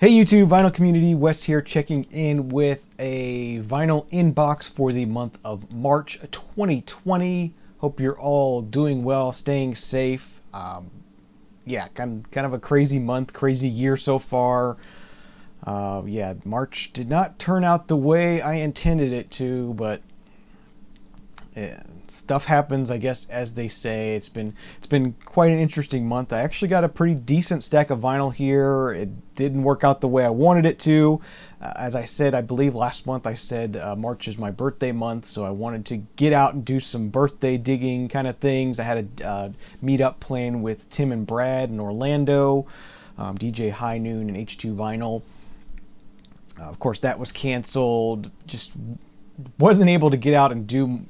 Hey YouTube, vinyl community, Wes here checking in with a vinyl inbox for the month of March 2020. Hope you're all doing well, staying safe. Yeah, kind of a crazy month, crazy year so far. Yeah, March did not turn out the way I intended it to, but stuff happens, I guess, as they say. It's been quite an interesting month. I actually got a pretty decent stack of vinyl here. It didn't work out the way I wanted it to. As I said, I believe last month I said March is my birthday month, so I wanted to get out and do some birthday digging kind of things. I had a meet-up plan with Tim and Brad in Orlando, DJ High Noon and H2 Vinyl. Of course, that was canceled. Just wasn't able to get out and do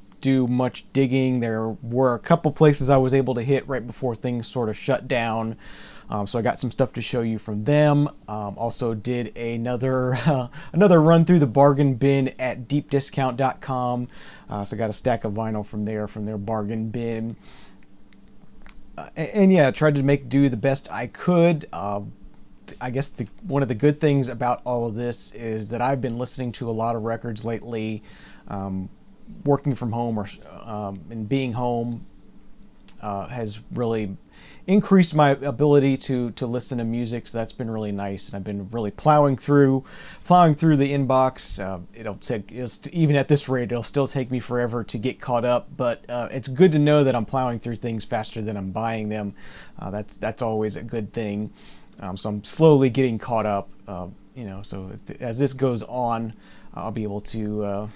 much digging. There were a couple places I was able to hit right before things sort of shut down, so I got some stuff to show you from them. Also did another run through the bargain bin at deepdiscount.com, so I got a stack of vinyl from their bargain bin, and yeah, tried to make do the best I could. I guess one of the good things about all of this is that I've been listening to a lot of records lately. Working from home and being home has really increased my ability to listen to music, so that's been really nice. And I've been really plowing through the inbox. Even at this rate, it'll still take me forever to get caught up, but it's good to know that I'm plowing through things faster than I'm buying them. That's always a good thing. So I'm slowly getting caught up. So as this goes on, I'll be able to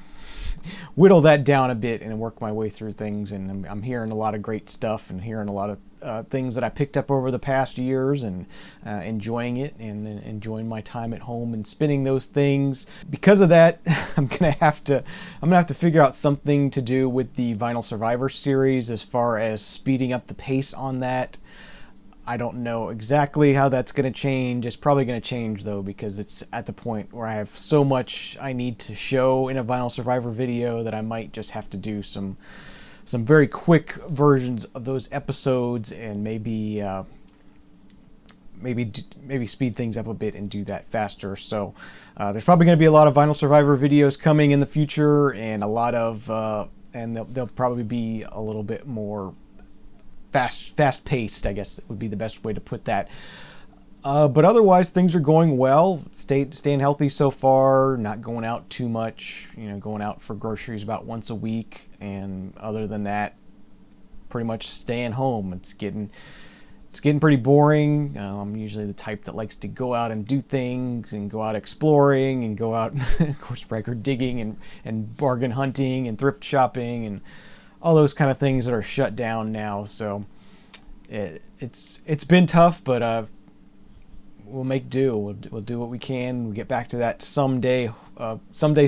whittle that down a bit and work my way through things. And I'm hearing a lot of great stuff and hearing a lot of things that I picked up over the past years, and enjoying it and enjoying my time at home and spinning those things. Because of that, I'm gonna have to figure out something to do with the Vinyl Survivor series as far as speeding up the pace on that. I don't know exactly how that's going to change. It's probably going to change, though, because it's at the point where I have so much I need to show in a Vinyl Survivor video that I might just have to do some very quick versions of those episodes, and maybe speed things up a bit and do that faster. So there's probably going to be a lot of Vinyl Survivor videos coming in the future, and they'll probably be a little bit more fast-paced, I guess would be the best way to put that. But otherwise, things are going well. Staying healthy so far. Not going out too much. Going out for groceries about once a week, and other than that, pretty much staying home. It's getting pretty boring. I'm usually the type that likes to go out and do things, and go out exploring, and go out, of course, record digging, and bargain hunting, and thrift shopping, and all those kind of things that are shut down now. So it's been tough, but we'll make do. We'll do what we can. We'll get back to that someday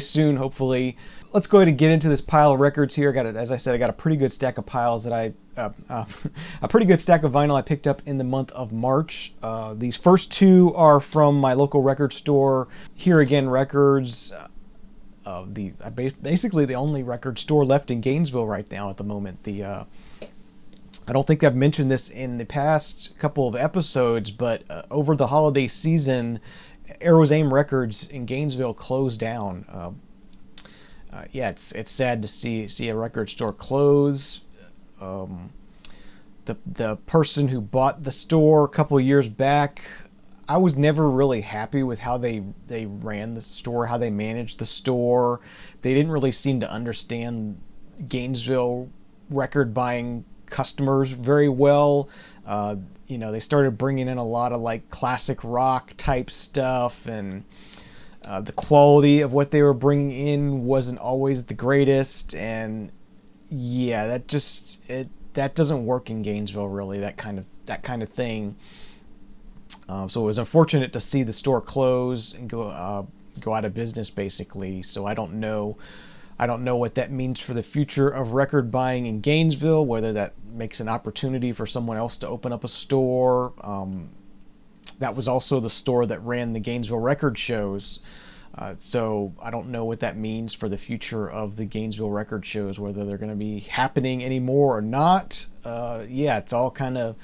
soon, hopefully. Let's go ahead and get into this pile of records here. As I said, I got a pretty good stack of piles that a pretty good stack of vinyl I picked up in the month of March. These first two are from my local record store, Here Again Records. Basically the only record store left in Gainesville right now at the moment. I don't think I've mentioned this in the past couple of episodes, but over the holiday season, Arrow's Aim Records in Gainesville closed down. It's sad to see a record store close. The person who bought the store a couple of years back, I was never really happy with how they ran the store, how they managed the store. They didn't really seem to understand Gainesville record buying customers very well. They started bringing in a lot of like classic rock type stuff, and the quality of what they were bringing in wasn't always the greatest. And yeah, that doesn't work in Gainesville, really. That kind of thing. So it was unfortunate to see the store close and go out of business, basically. So I don't know what that means for the future of record buying in Gainesville, whether that makes an opportunity for someone else to open up a store. That was also the store that ran the Gainesville record shows. So I don't know what that means for the future of the Gainesville record shows, whether they're going to be happening anymore or not. It's all kind of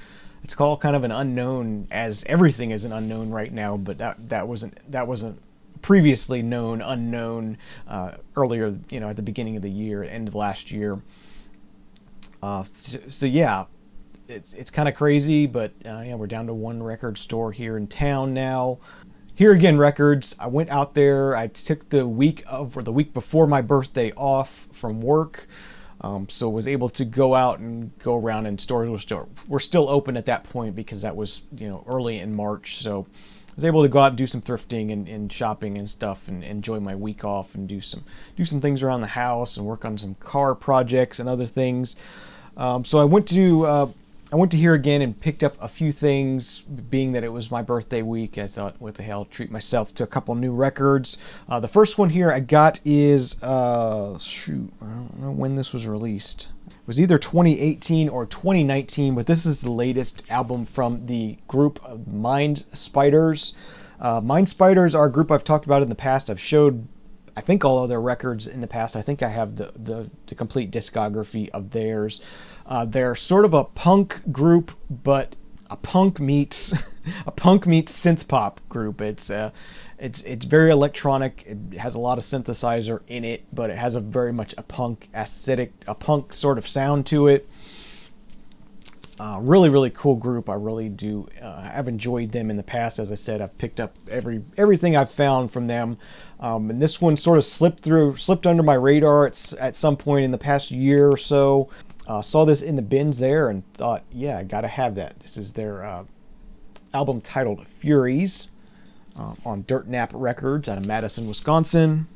it's called kind of an unknown, as everything is an unknown right now, but that wasn't previously known unknown earlier, at the beginning of the year, end of last year. So yeah, it's kind of crazy, but yeah, we're down to one record store here in town now. Here Again Records. I went out there. I took the week before my birthday off from work, so was able to go out and go around, and stores were still open at that point because that was early in March. So I was able to go out and do some thrifting and shopping and stuff, and enjoy my week off and do some things around the house and work on some car projects and other things. So I went to Here Again and picked up a few things, being that it was my birthday week. I thought, what the hell, treat myself to a couple new records. The first one here I got is, I don't know when this was released. It was either 2018 or 2019, but this is the latest album from the group of Mind Spiders. Mind Spiders are a group I've talked about in the past. I've showed, I think, all of their records in the past. I think I have the complete discography of theirs. They're sort of a punk group, but a punk meets synth pop group. It's very electronic. It has a lot of synthesizer in it, but it has very much a punk aesthetic, a punk sort of sound to it. Really, really cool group. I really do. I've enjoyed them in the past. As I said, I've picked up everything I've found from them. And this one sort of slipped under my radar at some point in the past year or so. Saw this in the bins there and thought, yeah, I gotta have that. This is their album titled Furies on Dirt Nap Records out of Madison, Wisconsin.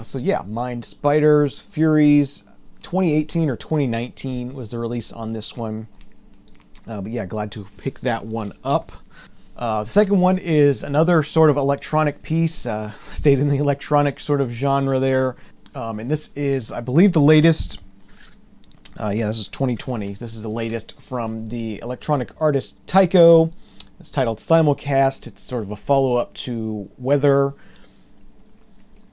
So yeah, Mind Spiders, Furies. 2018 or 2019 was the release on this one. But yeah, glad to pick that one up. The second one is another sort of electronic piece, stayed in the electronic sort of genre there. And this is, I believe, the latest. This is 2020. This is the latest from the electronic artist Tycho. It's titled Simulcast. It's sort of a follow-up to Weather.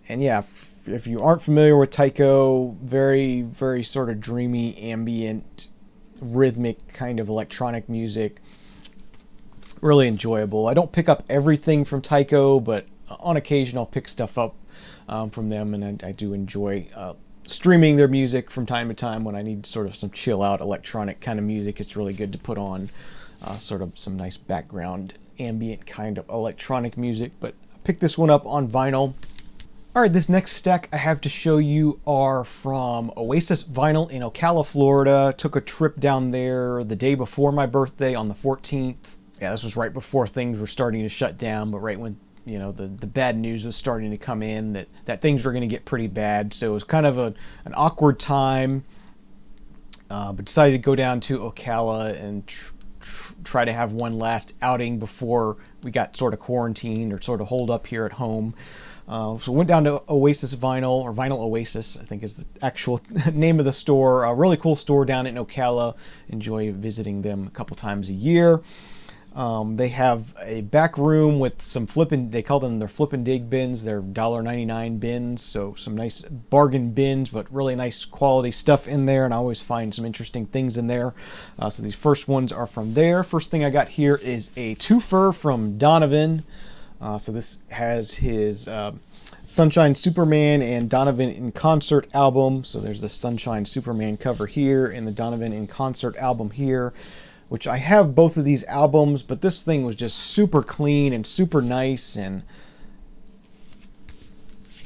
And yeah, if you aren't familiar with Tycho, very, very sort of dreamy, ambient, rhythmic kind of electronic music. Really enjoyable. I don't pick up everything from Tycho, but on occasion I'll pick stuff up from them, and I do enjoy streaming their music from time to time when I need sort of some chill out electronic kind of music. It's really good to put on sort of some nice background ambient kind of electronic music, but I picked this one up on vinyl. Alright, this next stack I have to show you are from Oasis Vinyl in Ocala, Florida. Took a trip down there the day before my birthday on the 14th. Yeah, this was right before things were starting to shut down, but right when the bad news was starting to come in that things were going to get pretty bad. So it was kind of an awkward time, but decided to go down to Ocala and try to have one last outing before we got sort of quarantined or sort of holed up here at home. So went down to Oasis Vinyl, or Vinyl Oasis, I think is the actual name of the store. A really cool store down in Ocala. Enjoy visiting them a couple times a year. They have a back room with some they call them their flip and dig bins. They're $1.99 bins, so some nice bargain bins, but really nice quality stuff in there, and I always find some interesting things in there. So these first ones are from there. First thing I got here is a twofer from Donovan. So this has his Sunshine Superman and Donovan in Concert album. So there's the Sunshine Superman cover here and the Donovan in Concert album here, which I have both of these albums, but this thing was just super clean and super nice, and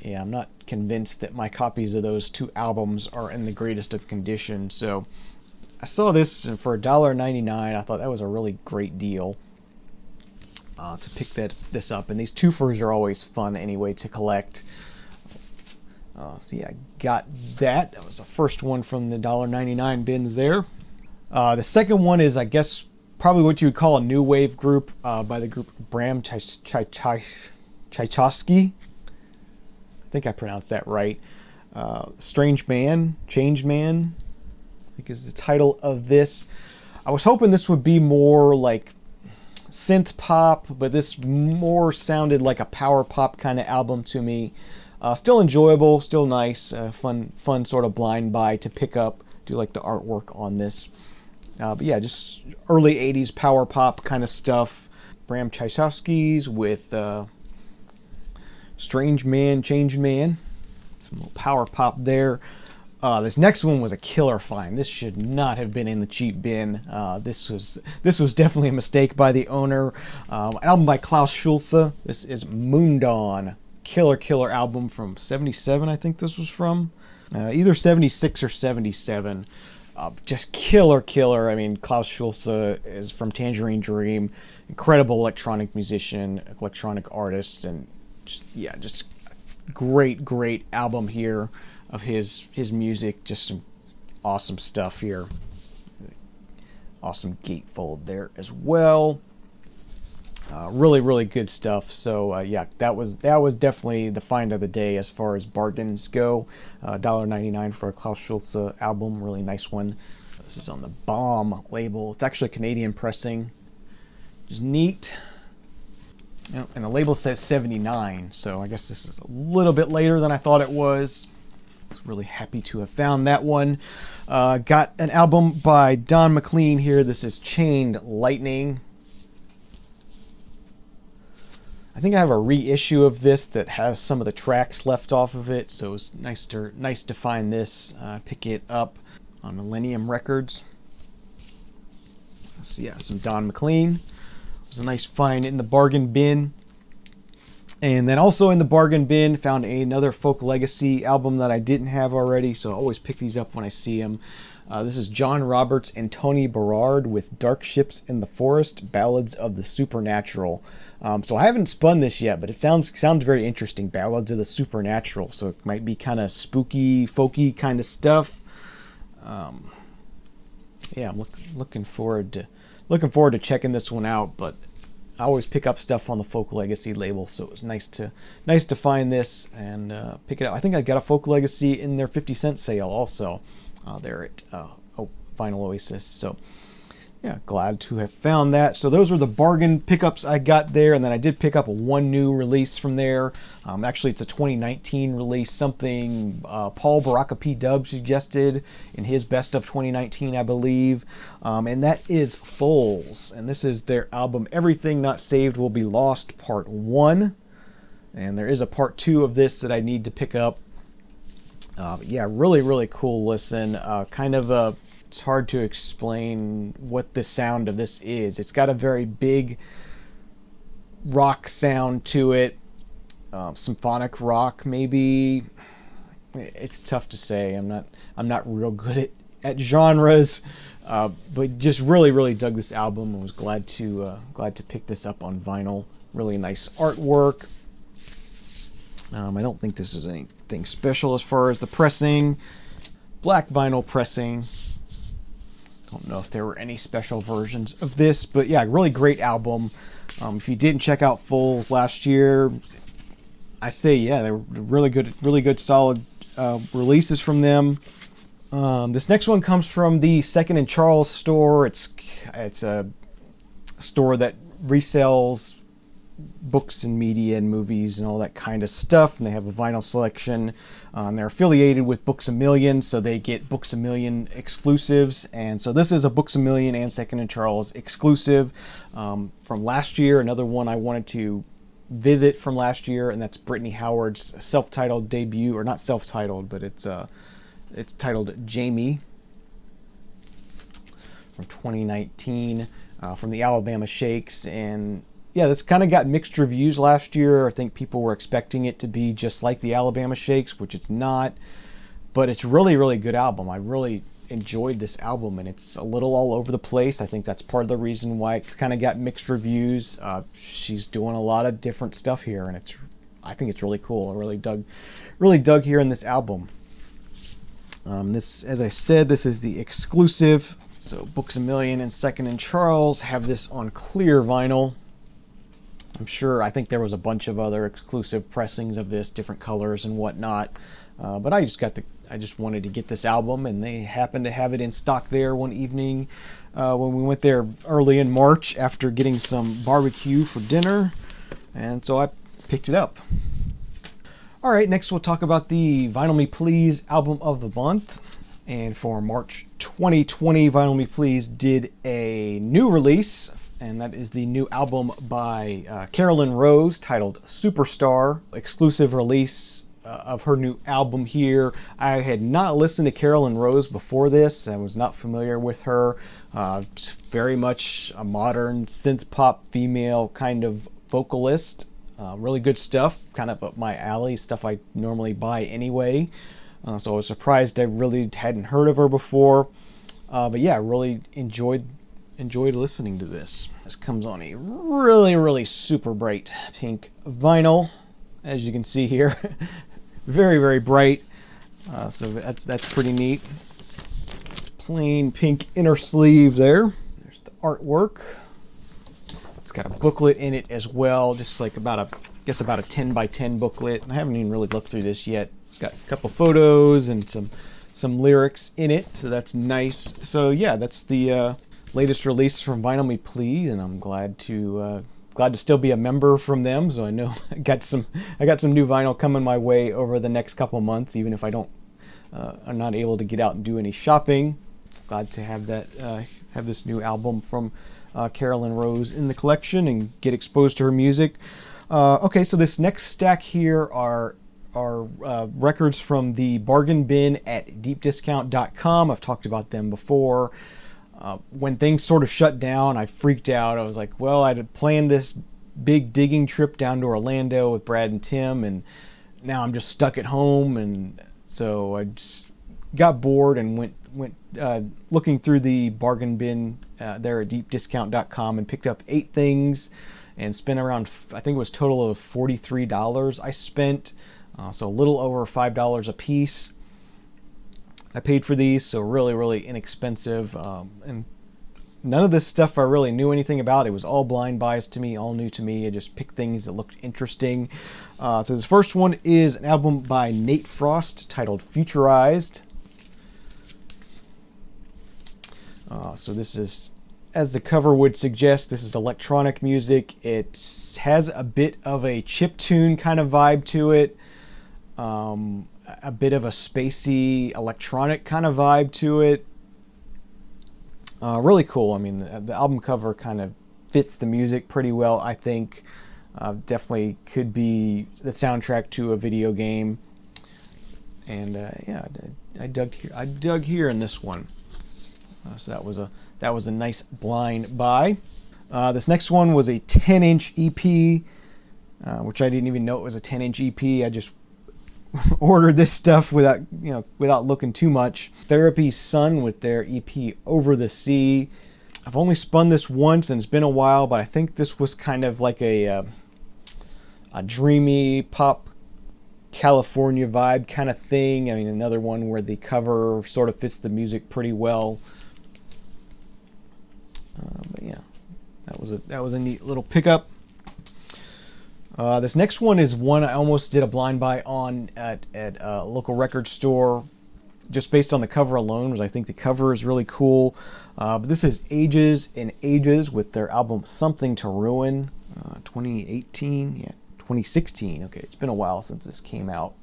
yeah, I'm not convinced that my copies of those two albums are in the greatest of condition. So I saw this, and for $1.99, I thought that was a really great deal. To pick this up, and these twofers are always fun anyway to collect. So yeah, I got that. That was the first one from the $1.99 bins there. The second one is, I guess, probably what you would call a new wave group by the group Braham Toys. I think I pronounced that right. Strange Man, Changed Man, I think is the title of this. I was hoping this would be more like synth pop, but this more sounded like a power pop kind of album to me. Still enjoyable, still nice, fun sort of blind buy to pick up. Do like the artwork on this. But yeah, just early 80s power pop kind of stuff. Bram Tchaikovsky's with Strange Man, Changed Man. Some little power pop there. This next one was a killer find. This should not have been in the cheap bin. This was definitely a mistake by the owner. An album by Klaus Schulze. This is Moondawn. Killer album from 77, I think this was from. Either 76 or 77. Just killer. I mean, Klaus Schulze is from Tangerine Dream. Incredible electronic musician, electronic artist, and just great album here of his music. Just some awesome stuff here. Awesome gatefold there as well. Really good stuff. So yeah, that was definitely the find of the day as far as bargains go. $1.99 for a Klaus Schulze album. Really nice one. This is on the Bomb label. It's actually a Canadian pressing. Just neat. And the label says 79, so I guess this is a little bit later than I thought it was. I was really happy to have found that one. Got an album by Don McLean here. This is Chained Lightning. I think I have a reissue of this that has some of the tracks left off of it, so it's nice to find this. Pick it up on Millennium Records. So yeah, some Don McLean. It was a nice find in the bargain bin. And then also in the bargain bin, found another Folk Legacy album that I didn't have already, so I always pick these up when I see them. This is John Roberts and Tony Berard with Dark Ships in the Forest, Ballads of the Supernatural. So I haven't spun this yet, but it sounds very interesting. Ballads of the Supernatural, so it might be kind of spooky, folky kind of stuff. Yeah, I'm looking forward to checking this one out. But I always pick up stuff on the Folk Legacy label, so it was nice to find this and pick it up. I think I got a Folk Legacy in their 50-cent sale also. There at Vinyl Oasis. So yeah, glad to have found that. So those were the bargain pickups I got there, and then I did pick up one new release from there. Actually, it's a 2019 release, something Paul Baraka P. Dub suggested in his Best of 2019, I believe, and that is Foals, and this is their album Everything Not Saved Will Be Lost Part 1, and there is a Part 2 of this that I need to pick up. Yeah, really cool listen. It's hard to explain what the sound of this is. It's got a very big rock sound to it, symphonic rock maybe. It's tough to say. I'm not real good at genres, but just really dug this album and was glad to pick this up on vinyl. Really nice artwork. I don't think this is anything special as far as the pressing. Black vinyl pressing. Don't know if there were any special versions of this, but yeah, really great album. If you didn't check out Foals last year, I say yeah, they were really good, solid releases from them. This next one comes from the Second and Charles store. It's a store that resells books and media and movies and all that kind of stuff, and they have a vinyl selection. They're affiliated with Books A Million, so they get Books A Million exclusives, and so this is a Books A Million and Second and Charles exclusive from last year. Another one I wanted to visit from last year, and that's Brittany Howard's self-titled debut, or not self-titled, but it's titled Jamie from 2019 from the Alabama Shakes. And yeah, this kind of got mixed reviews last year. I think people were expecting it to be just like the Alabama Shakes, which it's not. But it's really good album. I really enjoyed this album, and it's a little all over the place. I think that's part of the reason why it kind of got mixed reviews. She's doing a lot of different stuff here, and I think it's really cool. I really dug here in this album. This, as I said, this is the exclusive. So Books A Million and Second and Charles have this on clear vinyl. I think there was a bunch of other exclusive pressings of this, different colors and whatnot. But I just wanted to get this album, and they happened to have it in stock there one evening when we went there early in March after getting some barbecue for dinner, and so I picked it up. All right, next we'll talk about the Vinyl Me Please album of the month, and for March 2020, Vinyl Me Please did a new release, and that is the new album by Carolyn Rose titled Superstar. Exclusive release of her new album here. I had not listened to Carolyn Rose before this. I was not familiar with her. Very much a modern synth pop female kind of vocalist. Really good stuff, kind of up my alley, stuff I normally buy anyway. So I was surprised I really hadn't heard of her before. But yeah, I really enjoyed listening to this. This comes on a really super bright pink vinyl, as you can see here. Very bright. So that's pretty neat. Plain pink inner sleeve there. There's the artwork. It's got a booklet in it as well, just like about a 10 by 10 booklet. I haven't even really looked through this yet. It's got a couple photos and some lyrics in it, so that's nice. So yeah, that's the latest release from Vinyl Me Please, and I'm glad to still be a member from them. So I know I got some new vinyl coming my way over the next couple months, even if I'm not able to get out and do any shopping. Glad to have this new album from Carolyn Rose in the collection and get exposed to her music. Okay, so this next stack here are records from the bargain bin at deepdiscount.com. I've talked about them before. When things sort of shut down, I freaked out. I was like, well, I had planned this big digging trip down to Orlando with Brad and Tim, and now I'm just stuck at home. And so I just got bored and went looking through the bargain bin there at deepdiscount.com and picked up 8 things and spent around, I think it was a total of $43 I spent, so a little over $5 a piece. I paid for these, so really inexpensive, and none of this stuff I really knew anything about. It was all blind buys to me, all new to me. I just picked things that looked interesting. So this first one is an album by Nate Frost titled Futurized. So this is, as the cover would suggest, this is electronic music. It has a bit of a chiptune kind of vibe to it, a bit of a spacey electronic kind of vibe to it. Really cool. I mean, the album cover kind of fits the music pretty well, I think. Definitely could be the soundtrack to a video game. And yeah, I dug here in this one. So that was a nice blind buy. This next one was a 10-inch EP, which I didn't even know it was a 10-inch EP. I just ordered this stuff without looking too much. Therapy's Son with their EP Over the Sea. I've only spun this once and it's been a while, but I think this was kind of like a dreamy pop California vibe kind of thing. I mean, another one where the cover sort of fits the music pretty well. But yeah, that was a neat little pickup. This next one is one I almost did a blind buy on at a local record store, just based on the cover alone, because I think the cover is really cool. But this is Ages and Ages with their album Something to Ruin, 2018, yeah, 2016. Okay, it's been a while since this came out.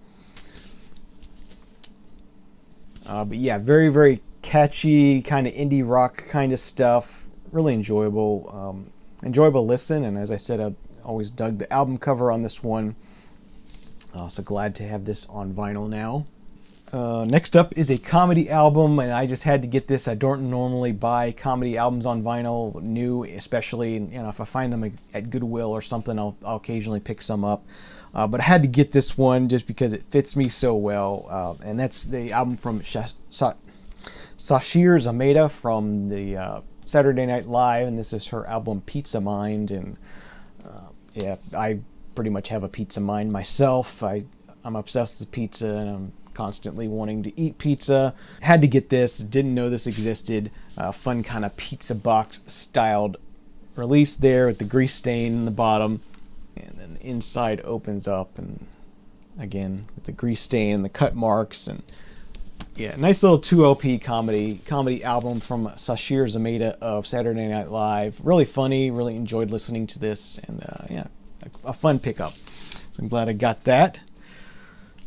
But yeah, very catchy, kind of indie rock kind of stuff. Really enjoyable listen, and as I said, I always dug the album cover on this one. So glad to have this on vinyl now. Next up is a comedy album, and I just had to get this. I don't normally buy comedy albums on vinyl, new especially. If I find them at Goodwill or something, I'll occasionally pick some up. But I had to get this one just because it fits me so well, and that's the album from Sashir Zameda from the Saturday Night Live, and this is her album Pizza Mind. And yeah, I pretty much have a pizza mind myself. I'm obsessed with pizza, and I'm constantly wanting to eat pizza. Had to get this, didn't know this existed. Fun kind of pizza box styled release there with the grease stain in the bottom, and then the inside opens up, and again with the grease stain and the cut marks. And yeah, nice little 2 LP comedy album from Sashir Zameda of Saturday Night Live. Really funny, really enjoyed listening to this, and yeah, a fun pickup. So I'm glad I got that.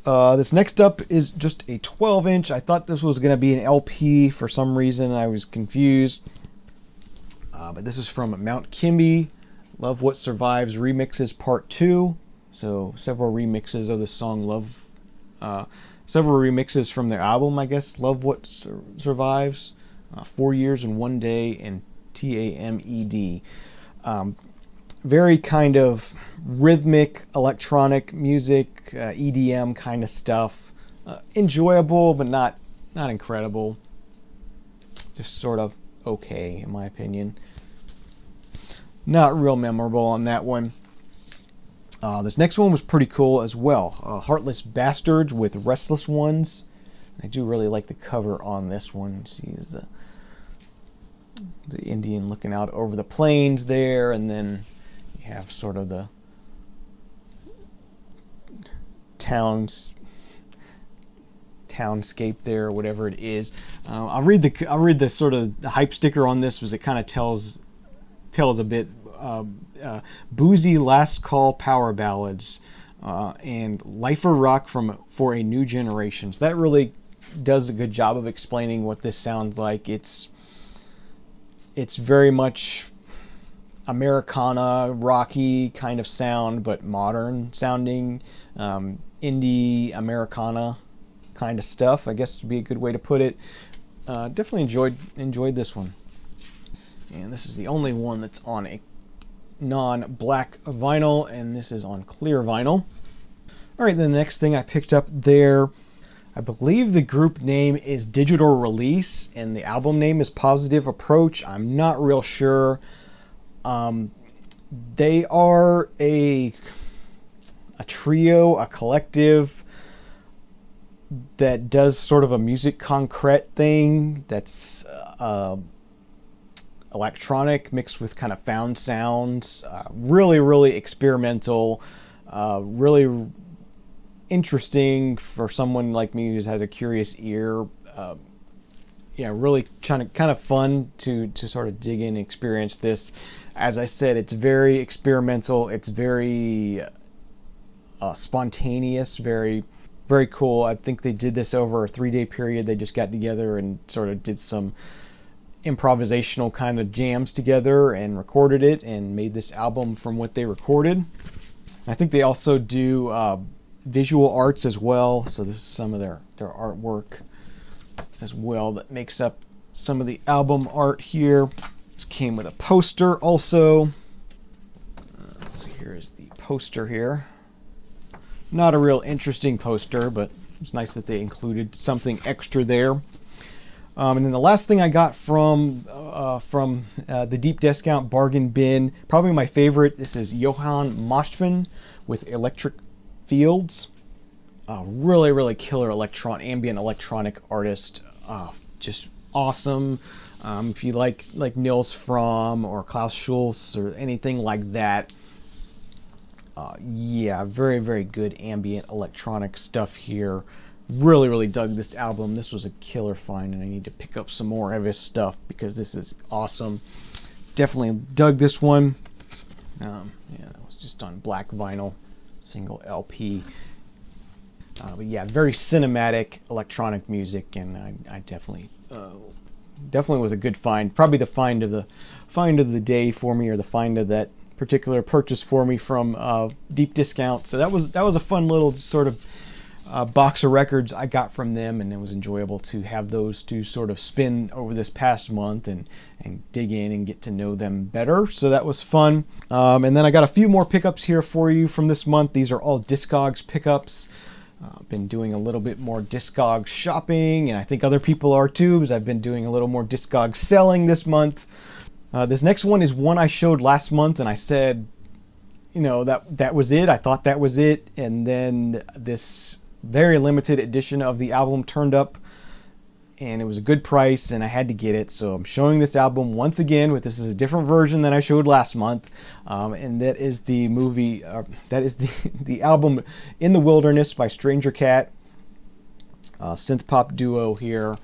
This next up is just a 12-inch. I thought this was going to be an LP for some reason. I was confused. But this is from Mount Kimbie. Love What Survives Remixes Part 2. So several remixes of the song several remixes from their album, I guess. Love What Survives. 4 Years and 1 Day and TAMED. Very kind of rhythmic electronic music, EDM kind of stuff. Enjoyable, but not incredible. Just sort of okay, in my opinion. Not real memorable on that one. This next one was pretty cool as well. Heartless Bastards with Restless Ones. I do really like the cover on this one. See, the Indian looking out over the plains there, and then you have sort of the townscape there, or whatever it is. I'll read the sort of the hype sticker on this, because it kind of tells a bit. Boozy last call power ballads and lifer rock for a new generation. So that really does a good job of explaining what this sounds like. It's very much Americana, rocky kind of sound, but modern sounding, indie Americana kind of stuff, I guess would be a good way to put it. Definitely enjoyed this one. And this is the only one that's on a non-black vinyl, and this is on clear vinyl. All right, the next thing I picked up there, I believe the group name is Digital Release, and the album name is Positive Approach. I'm not real sure. They are a trio, a collective that does sort of a music concrete thing that's electronic mixed with kind of found sounds. Really, really experimental. Really interesting for someone like me who has a curious ear. Really kind of fun to sort of dig in and experience this. As I said, it's very experimental. It's very spontaneous, very, very cool. I think they did this over a 3-day period. They just got together and sort of did some improvisational kind of jams together and recorded it and made this album from what they recorded. I think they also do visual arts as well. So this is some of their artwork as well that makes up some of the album art here. This came with a poster also. So here's the poster here. Not a real interesting poster, but it's nice that they included something extra there. And then the last thing I got from the Deep Discount Bargain Bin, probably my favorite, this is Johann Moschman with Electric Fields. Really, really killer ambient electronic artist. Just awesome. If you like Nils Fromm or Klaus Schulze or anything like that. Very, very good ambient electronic stuff here. Really, really dug this album. This was a killer find, and I need to pick up some more of his stuff because this is awesome. Definitely dug this one. It was just on black vinyl, single LP. But very cinematic electronic music, and I definitely was a good find. Probably the find of the day for me, or the find of that particular purchase for me from Deep Discount. So that was a fun little sort of box of records I got from them, and it was enjoyable to have those to sort of spin over this past month and dig in and get to know them better. So that was fun. And then I got a few more pickups here for you from this month. These are all Discogs pickups. I've been doing a little bit more Discogs shopping, and I think other people are too, because I've been doing a little more Discogs selling this month. This next one is one I showed last month, and I said, that was it. I thought that was it. And then this very limited edition of the album turned up, and it was a good price, and I had to get it. So I'm showing this album once again, but this is a different version than I showed last month, and that is the movie. That is the album In the Wilderness by Stranger Cat, synth pop duo here.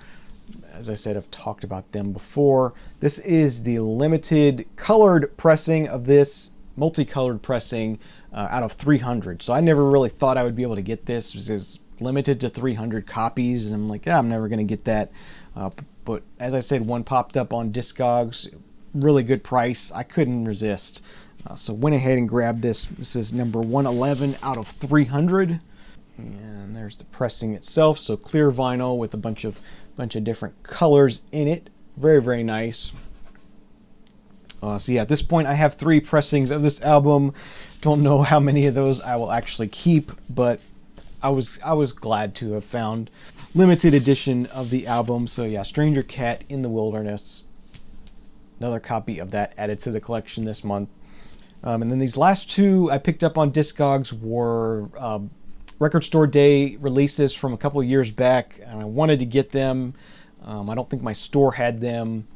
As I said, I've talked about them before. This is the limited colored pressing of this, multicolored pressing out of 300. So I never really thought I would be able to get this, because limited to 300 copies, and I'm like, I'm never going to get that. But as I said, one popped up on Discogs, really good price. I couldn't resist. So went ahead and grabbed this. This is number 111 out of 300. And there's the pressing itself. So clear vinyl with a bunch of different colors in it. Very, very nice. So yeah, at this point I have 3 pressings of this album. Don't know how many of those I will actually keep, but I was glad to have found limited edition of the album. So yeah, Stranger Cat in the Wilderness. Another copy of that added to the collection this month. And then these last 2 I picked up on Discogs were Record Store Day releases from a couple of years back, and I wanted to get them. I don't think my store had them,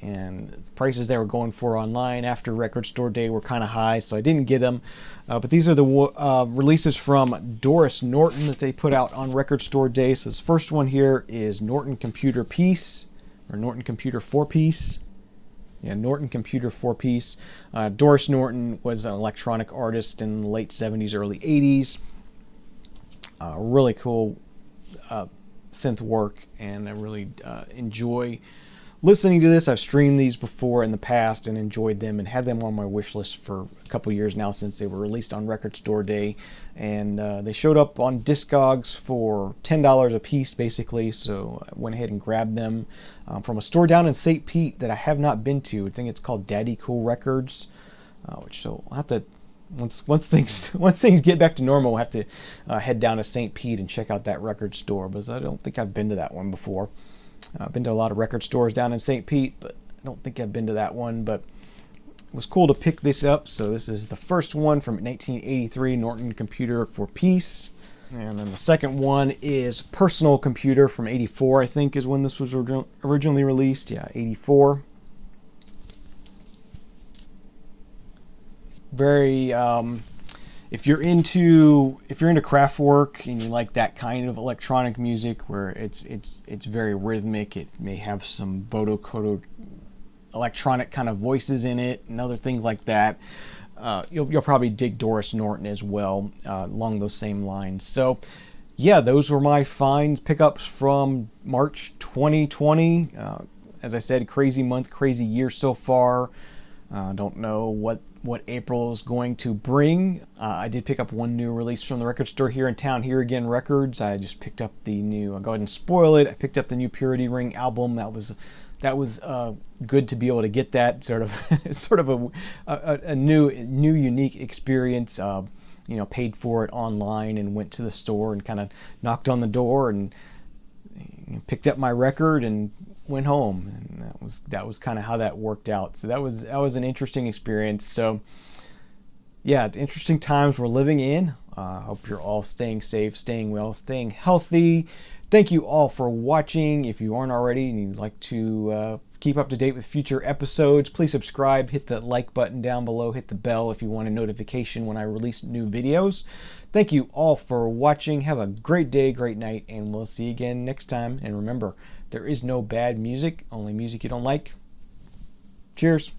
and the prices they were going for online after Record Store Day were kind of high, so I didn't get them. But these are the releases from Doris Norton that they put out on Record Store Day. So this first one here is Norton Computer Piece, or Norton Computer 4-piece. Yeah, Norton Computer 4-piece. Doris Norton was an electronic artist in the late 70s, early 80s. Really cool synth work, and I really enjoy listening to this. I've streamed these before in the past and enjoyed them and had them on my wish list for a couple years now since they were released on Record Store Day. And they showed up on Discogs for $10 a piece, basically, so I went ahead and grabbed them from a store down in St. Pete that I have not been to. I think it's called Daddy Cool Records, which so I'll have to, once things get back to normal, we'll have to head down to St. Pete and check out that record store, because I don't think I've been to that one before. I've been to a lot of record stores down in St. Pete, but I don't think I've been to that one. But it was cool to pick this up. So this is the first one from 1983, Norton Computer 4-piece. And then the second one is Personal Computer from 84, I think is when this was originally released. Yeah, 84. Very... If you're into Kraftwerk and you like that kind of electronic music where it's very rhythmic, it may have some vocoder electronic kind of voices in it and other things like that, you'll probably dig Doris Norton as well along those same lines. So yeah, those were my finds, pickups from March 2020. As I said, crazy month, crazy year so far. Don't know what April is going to bring. I did pick up one new release from the record store here in town, Here Again Records. I just picked up the new, I'll go ahead and spoil it, I picked up the new Purity Ring album. That was good to be able to get that sort of a new unique experience. Paid for it online and went to the store and kind of knocked on the door and picked up my record and went home, and that was kind of how that worked out. So that was an interesting experience. So yeah, interesting times we're living in. Hope you're all staying safe, staying well, staying healthy. Thank you all for watching. If you aren't already and you'd like to keep up to date with future episodes, please subscribe, hit the like button down below, hit the bell if you want a notification when I release new videos. Thank you all for watching. Have a great day, great night, and we'll see you again next time. And remember, there is no bad music, only music you don't like. Cheers.